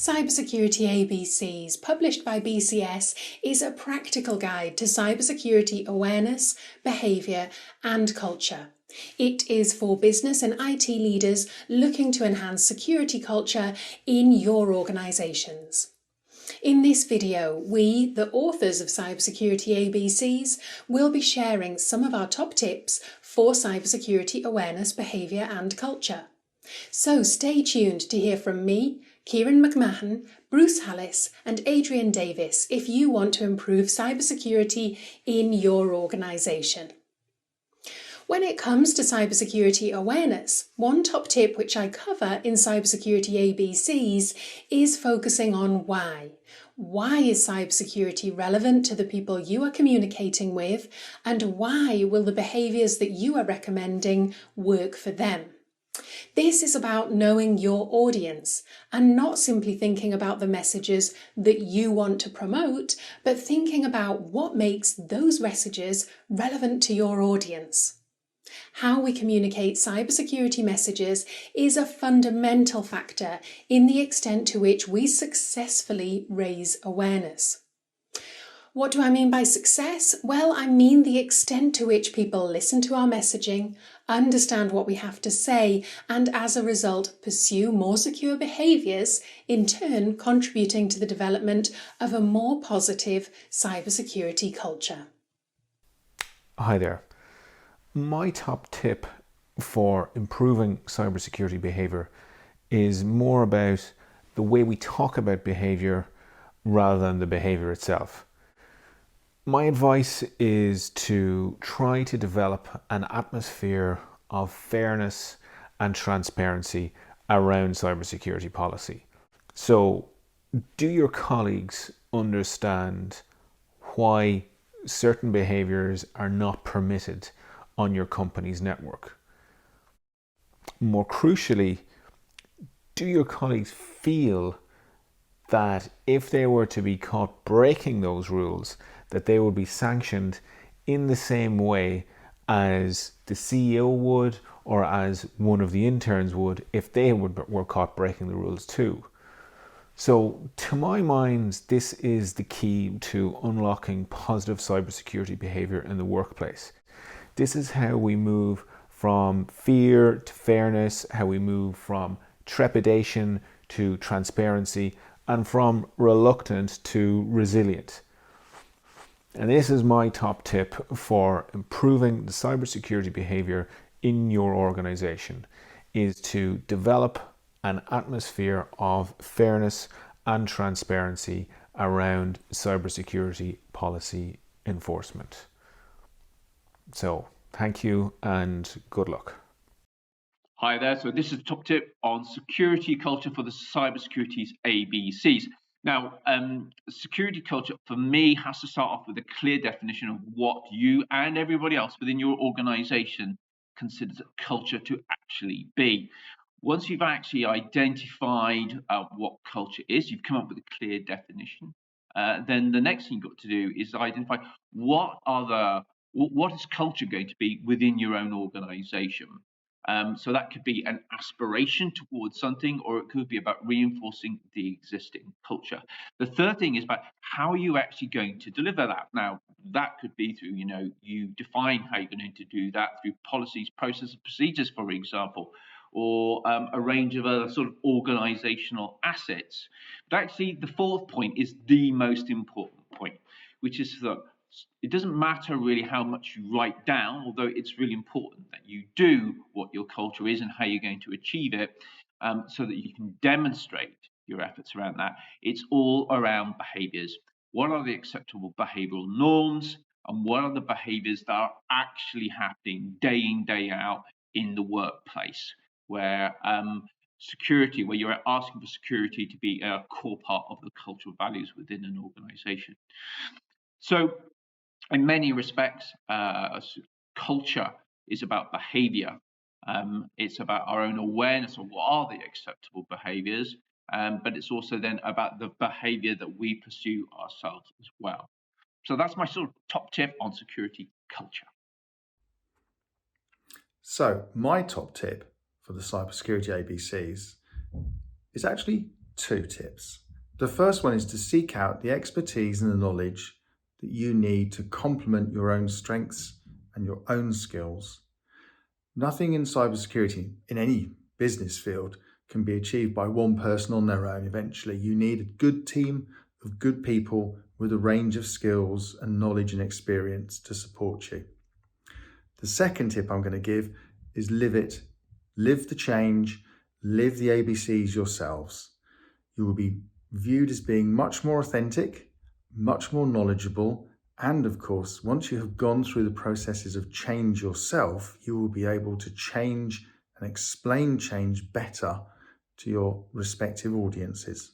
Cybersecurity ABCs, published by BCS, is a practical guide to cybersecurity awareness, behaviour and culture. It is for business and IT leaders looking to enhance security culture in your organisations. In this video, we, the authors of Cybersecurity ABCs, will be sharing some of our top tips for cybersecurity awareness, behaviour and culture. So stay tuned to hear from me, Ciarán Mahon, Bruce Hallas and Adrian Davis if you want to improve cybersecurity in your organisation. When it comes to cybersecurity awareness, one top tip which I cover in Cybersecurity ABCs is focusing on why. Why is cybersecurity relevant to the people you are communicating with, and why will the behaviours that you are recommending work for them? This is about knowing your audience and not simply thinking about the messages that you want to promote, but thinking about what makes those messages relevant to your audience. How we communicate cybersecurity messages is a fundamental factor in the extent to which we successfully raise awareness. What do I mean by success? Well, I mean the extent to which people listen to our messaging, understand what we have to say, and as a result pursue more secure behaviours, in turn contributing to the development of a more positive cybersecurity culture. Hi there. My top tip for improving cybersecurity behaviour is more about the way we talk about behaviour rather than the behaviour itself. My advice is to try to develop an atmosphere of fairness and transparency around cybersecurity policy. So, do your colleagues understand why certain behaviours are not permitted on your company's network? More crucially, do your colleagues feel that if they were to be caught breaking those rules, that they would be sanctioned in the same way as the CEO would or as one of the interns would if they were caught breaking the rules too? So to my mind, this is the key to unlocking positive cybersecurity behaviour in the workplace. This is how we move from fear to fairness, how we move from trepidation to transparency, and from reluctant to resilient. And this is my top tip for improving the cybersecurity behaviour in your organisation, is to develop an atmosphere of fairness and transparency around cybersecurity policy enforcement. So, thank you and good luck. Hi there. So this is the top tip on security culture for the cybersecurity's ABCs. Now, security culture for me has to start off with a clear definition of what you and everybody else within your organization considers culture to actually be. Once you've actually identified what culture is, you've come up with a clear definition, then the next thing you've got to do is identify what is culture going to be within your own organization. So that could be an aspiration towards something, or it could be about reinforcing the existing culture. The third thing is about how are you actually going to deliver that. Now, that could be through, you define how you're going to do that through policies, processes, procedures, for example, or a range of other sort of organizational assets. But actually, the fourth point is the most important point, which is that it doesn't matter really how much you write down, although it's really important that you do what your culture is and how you're going to achieve it, so that you can demonstrate your efforts around that. It's all around behaviors. What are the acceptable behavioral norms, and what are the behaviors that are actually happening day in, day out in the workplace, where security, where you're asking for security to be a core part of the cultural values within an organization. So in many respects, culture is about behavior. It's about our own awareness of what are the acceptable behaviors, but it's also then about the behavior that we pursue ourselves as well. So that's my sort of top tip on security culture. So my top tip for the cybersecurity ABCs is actually 2 tips. The first one is to seek out the expertise and the knowledge that you need to complement your own strengths and your own skills. Nothing in cybersecurity, in any business field, can be achieved by one person on their own. Eventually, you need a good team of good people with a range of skills and knowledge and experience to support you. The second tip I'm going to give is live it. Live the change, live the ABCs yourselves. You will be viewed as being much more authentic, much more knowledgeable, and of course, once you have gone through the processes of change yourself, you will be able to change and explain change better to your respective audiences.